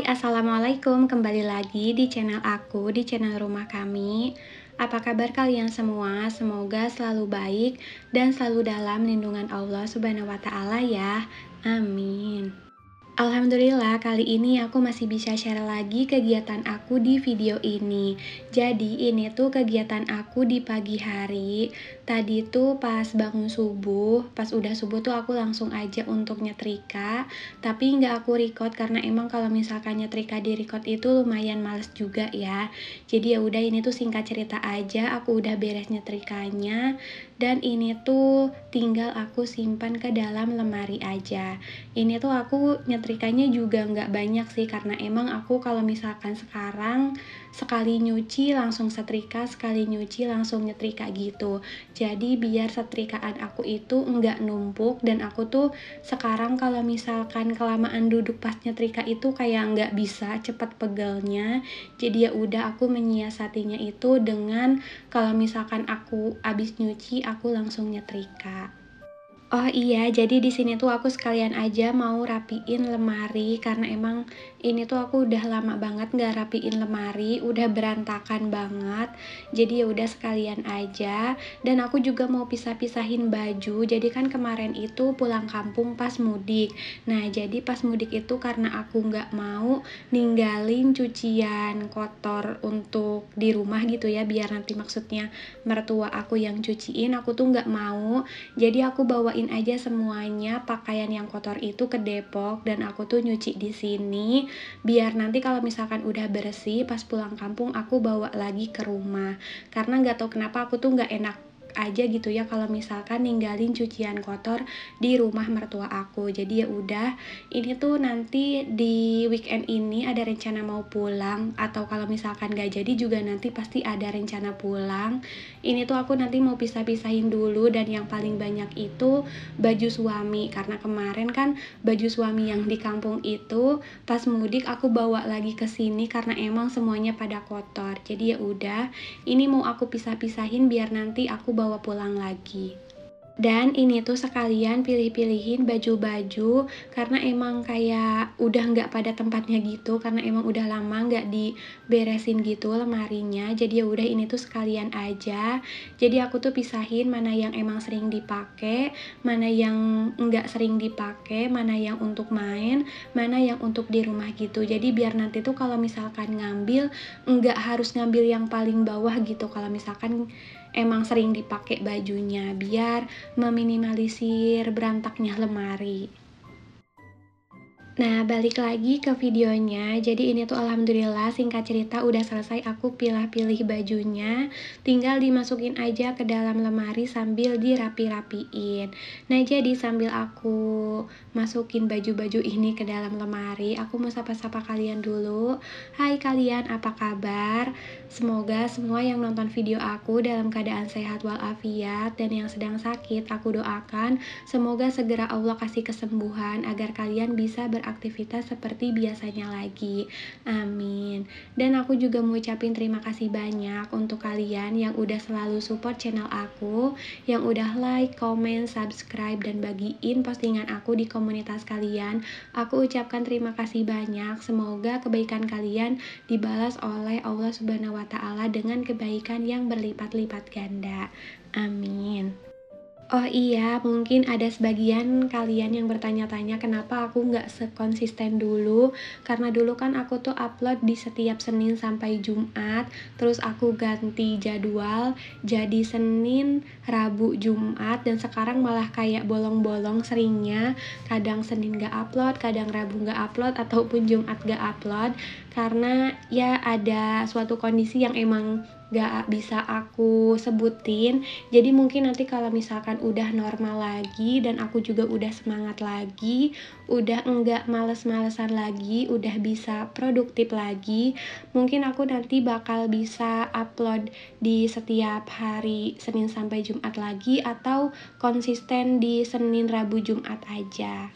Assalamualaikum. Kembali lagi di channel aku, di channel rumah kami. Apa kabar kalian semua? Semoga selalu baik dan selalu dalam lindungan Allah Subhanahu wa Ta'ala ya. Amin. Alhamdulillah, kali ini aku masih bisa share lagi kegiatan aku di video ini. Jadi, ini tuh kegiatan aku di pagi hari. Tadi tuh pas bangun subuh, pas udah subuh tuh aku langsung aja untuk nyetrika. Tapi nggak aku record karena emang kalau misalkan nyetrika di record itu lumayan males juga ya. Jadi ya udah, ini tuh singkat cerita aja, aku udah beres nyetrikanya. Dan ini tuh tinggal aku simpan ke dalam lemari aja. Ini tuh aku nyetrikanya juga nggak banyak sih, karena emang aku kalau misalkan sekarang sekali nyuci langsung setrika, sekali nyuci langsung nyetrika gitu. Jadi biar setrikaan aku itu nggak numpuk, dan aku tuh sekarang kalau misalkan kelamaan duduk pas nyetrika itu kayak nggak bisa cepet pegelnya. Jadi ya udah, aku menyiasatinya itu dengan kalau misalkan aku abis nyuci aku langsung nyetrika. Oh iya, jadi di sini tuh aku sekalian aja mau rapiin lemari, karena emang ini tuh aku udah lama banget nggak rapiin lemari, udah berantakan banget. Jadi ya udah sekalian aja. Dan aku juga mau pisah-pisahin baju. Jadi kan kemarin itu pulang kampung pas mudik. Nah, jadi pas mudik itu karena aku nggak mau ninggalin cucian kotor untuk di rumah gitu ya, biar nanti maksudnya mertua aku yang cuciin, aku tuh nggak mau. Jadi aku bawain aja semuanya pakaian yang kotor itu ke Depok, dan aku tuh nyuci di sini biar nanti kalau misalkan udah bersih pas pulang kampung aku bawa lagi ke rumah. Karena nggak tahu kenapa aku tuh nggak enak aja gitu ya kalau misalkan ninggalin cucian kotor di rumah mertua aku. Jadi ya udah, ini tuh nanti di weekend ini ada rencana mau pulang, atau kalau misalkan gak jadi juga nanti pasti ada rencana pulang. Ini tuh aku nanti mau pisah-pisahin dulu, dan yang paling banyak itu baju suami, karena kemarin kan baju suami yang di kampung itu pas mudik aku bawa lagi ke sini karena emang semuanya pada kotor. Jadi ya udah, ini mau aku pisah-pisahin biar nanti aku bawa pulang lagi. Dan ini tuh sekalian pilih-pilihin baju-baju, karena emang kayak udah nggak pada tempatnya gitu, karena emang udah lama nggak diberesin gitu lemarinya. Jadi ya udah, ini tuh sekalian aja. Jadi aku tuh pisahin mana yang emang sering dipakai, mana yang nggak sering dipakai, mana yang untuk main, mana yang untuk di rumah gitu. Jadi biar nanti tuh kalau misalkan ngambil, nggak harus ngambil yang paling bawah gitu kalau misalkan emang sering dipakai bajunya, biar meminimalisir berantaknya lemari. Nah, balik lagi ke videonya. Jadi ini tuh alhamdulillah singkat cerita udah selesai aku pilih-pilih bajunya. Tinggal dimasukin aja ke dalam lemari sambil dirapi-rapiin. Nah, jadi sambil aku masukin baju-baju ini ke dalam lemari, aku mau sapa-sapa kalian dulu. Hai kalian, apa kabar? Semoga semua yang nonton video aku dalam keadaan sehat walafiat, dan yang sedang sakit aku doakan semoga segera Allah kasih kesembuhan agar kalian bisa beraktivitas seperti biasanya lagi. Amin. Dan aku juga mau ucapin terima kasih banyak untuk kalian yang udah selalu support channel aku, yang udah like, comment, subscribe, dan bagiin postingan aku di komunitas kalian. Aku ucapkan terima kasih banyak. Semoga kebaikan kalian dibalas oleh Allah Subhanahu wa Ta'ala dengan kebaikan yang berlipat-lipat ganda. Amin. Oh iya, mungkin ada sebagian kalian yang bertanya-tanya kenapa aku nggak sekonsisten dulu. Karena dulu kan aku tuh upload di setiap Senin sampai Jumat, terus aku ganti jadwal jadi Senin, Rabu, Jumat, dan sekarang malah kayak bolong-bolong seringnya. Kadang Senin nggak upload, kadang Rabu nggak upload, ataupun Jumat nggak upload. Karena ya ada suatu kondisi yang emang nggak bisa aku sebutin. Jadi mungkin nanti kalau misalkan udah normal lagi dan aku juga udah semangat lagi, udah enggak males-malesan lagi, udah bisa produktif lagi, mungkin aku nanti bakal bisa upload di setiap hari Senin sampai Jumat lagi, atau konsisten di Senin, Rabu, Jumat aja.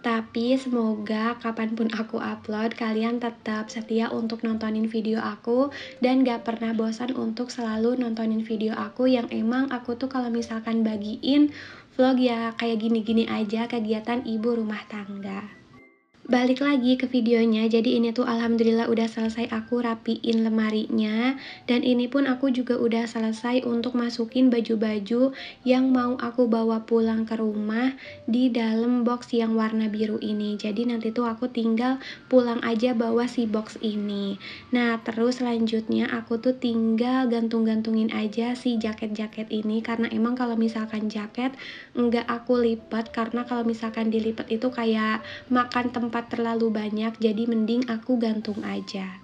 Tapi semoga kapanpun aku upload, kalian tetap setia untuk nontonin video aku dan gak pernah bosan untuk selalu nontonin video aku, yang emang aku tuh kalau misalkan bagiin vlog ya kayak gini-gini aja, kegiatan ibu rumah tangga. Balik lagi ke videonya, jadi ini tuh alhamdulillah udah selesai aku rapiin lemarinya, dan ini pun aku juga udah selesai untuk masukin baju-baju yang mau aku bawa pulang ke rumah di dalam box yang warna biru ini. Jadi nanti tuh aku tinggal pulang aja bawa si box ini. Nah, terus selanjutnya aku tuh tinggal gantung-gantungin aja si jaket-jaket ini, karena emang kalau misalkan jaket nggak aku lipat, karena kalau misalkan dilipat itu kayak makan tempat terlalu banyak, jadi mending aku gantung aja.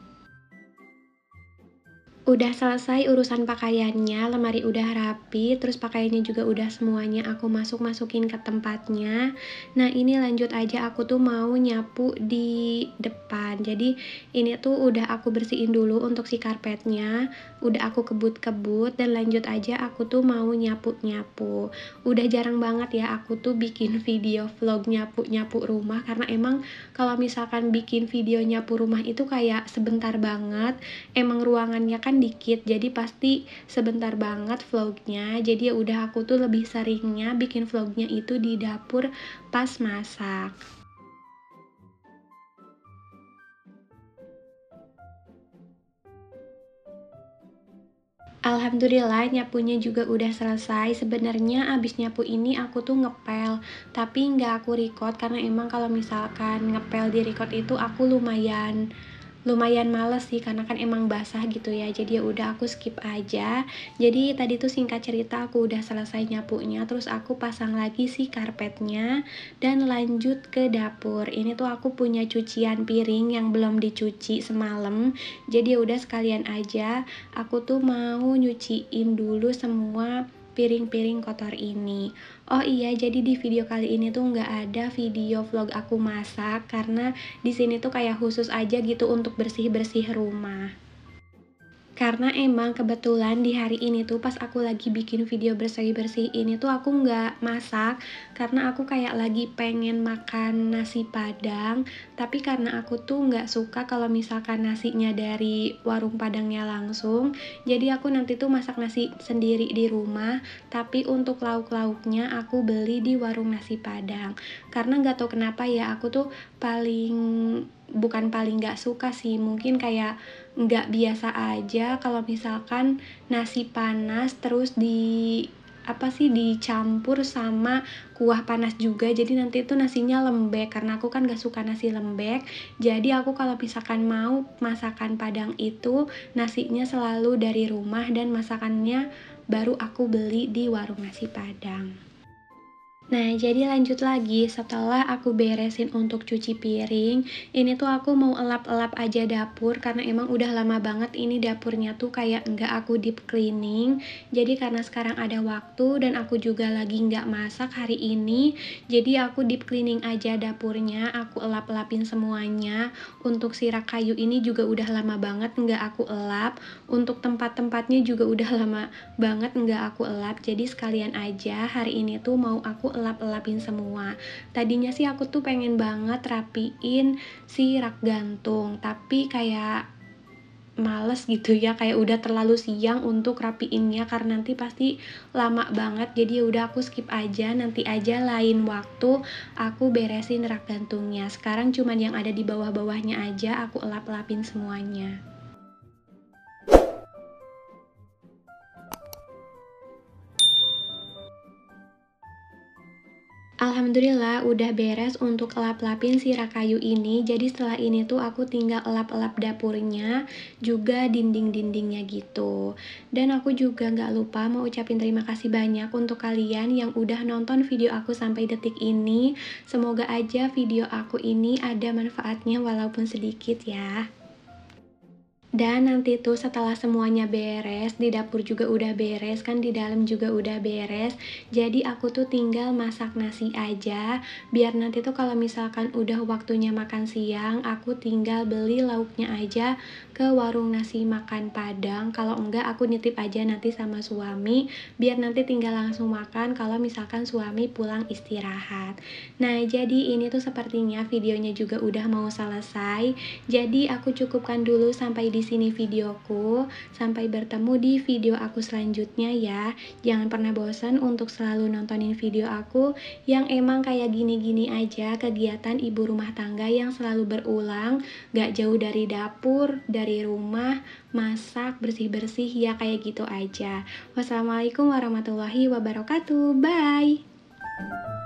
Udah selesai urusan pakaiannya, lemari udah rapi, terus pakaiannya juga udah semuanya aku masukin ke tempatnya. Nah, ini lanjut aja aku tuh mau nyapu di depan. Jadi, ini tuh udah aku bersihin dulu untuk si karpetnya, udah aku kebut-kebut dan lanjut aja aku tuh mau nyapu-nyapu. Udah jarang banget ya aku tuh bikin video vlog nyapu-nyapu rumah karena emang kalau misalkan bikin video nyapu rumah itu kayak sebentar banget. Emang ruangannya kan dikit, jadi pasti sebentar banget vlognya. Jadi ya udah aku tuh lebih seringnya bikin vlognya itu di dapur pas masak. Alhamdulillah nyapunya juga udah selesai. Sebenarnya abis nyapu ini aku tuh ngepel, tapi nggak aku record karena emang kalau misalkan ngepel di record itu aku lumayan lumayan males sih karena kan emang basah gitu ya. Jadi ya udah aku skip aja. Jadi tadi tuh singkat cerita aku udah selesai nyapunya, terus aku pasang lagi si karpetnya dan lanjut ke dapur. Ini tuh aku punya cucian piring yang belum dicuci semalam. Jadi ya udah sekalian aja aku tuh mau nyuciin dulu semua piring-piring kotor ini. Oh iya, jadi di video kali ini tuh nggak ada video vlog aku masak karena di sini tuh kayak khusus aja gitu untuk bersih-bersih rumah. Karena emang kebetulan di hari ini tuh pas aku lagi bikin video bersih-bersih ini tuh aku nggak masak karena aku kayak lagi pengen makan nasi Padang, tapi karena aku tuh nggak suka kalau misalkan nasinya dari warung Padangnya langsung, jadi aku nanti tuh masak nasi sendiri di rumah, tapi untuk lauk-lauknya aku beli di warung nasi Padang. Karena nggak tahu kenapa ya aku tuh paling bukan paling nggak suka sih, mungkin kayak nggak biasa aja kalau misalkan nasi panas terus dicampur sama kuah panas juga, jadi nanti itu nasinya lembek karena aku kan gak suka nasi lembek. Jadi aku kalau misalkan mau masakan Padang itu nasinya selalu dari rumah dan masakannya baru aku beli di warung nasi Padang. Nah, jadi lanjut lagi setelah aku beresin untuk cuci piring, ini tuh aku mau elap-elap aja dapur karena emang udah lama banget ini dapurnya tuh kayak nggak aku deep cleaning. Jadi karena sekarang ada waktu dan aku juga lagi nggak masak hari ini, jadi aku deep cleaning aja dapurnya, aku elap-elapin semuanya. Untuk si rak kayu ini juga udah lama banget nggak aku elap, untuk tempat-tempatnya juga udah lama banget nggak aku elap, jadi sekalian aja hari ini tuh mau aku elap-elapin semua. Tadinya sih aku tuh pengen banget rapiin si rak gantung, tapi kayak males gitu ya, kayak udah terlalu siang untuk rapiinnya karena nanti pasti lama banget. Jadi ya udah aku skip aja, nanti aja lain waktu aku beresin rak gantungnya. Sekarang cuman yang ada di bawah-bawahnya aja aku elap-elapin semuanya. Alhamdulillah udah beres untuk elap-elapin si rak kayu ini. Jadi setelah ini tuh aku tinggal elap-elap dapurnya, juga dinding-dindingnya gitu. Dan aku juga nggak lupa mau ucapin terima kasih banyak untuk kalian yang udah nonton video aku sampai detik ini. Semoga aja video aku ini ada manfaatnya walaupun sedikit ya. Dan nanti tuh setelah semuanya beres, di dapur juga udah beres, kan di dalam juga udah beres. Jadi aku tuh tinggal masak nasi aja, biar nanti tuh kalau misalkan udah waktunya makan siang, aku tinggal beli lauknya aja ke warung nasi makan Padang. Kalau enggak aku nitip aja nanti sama suami, biar nanti tinggal langsung makan kalau misalkan suami pulang istirahat. Nah, jadi ini tuh sepertinya videonya juga udah mau selesai. Jadi aku cukupkan dulu sampai di di sini videoku. Sampai bertemu di video aku selanjutnya ya. Jangan pernah bosan untuk selalu nontonin video aku yang emang kayak gini-gini aja, kegiatan ibu rumah tangga yang selalu berulang, gak jauh dari dapur, dari rumah, masak, bersih-bersih, ya kayak gitu aja. Wassalamualaikum warahmatullahi wabarakatuh. Bye.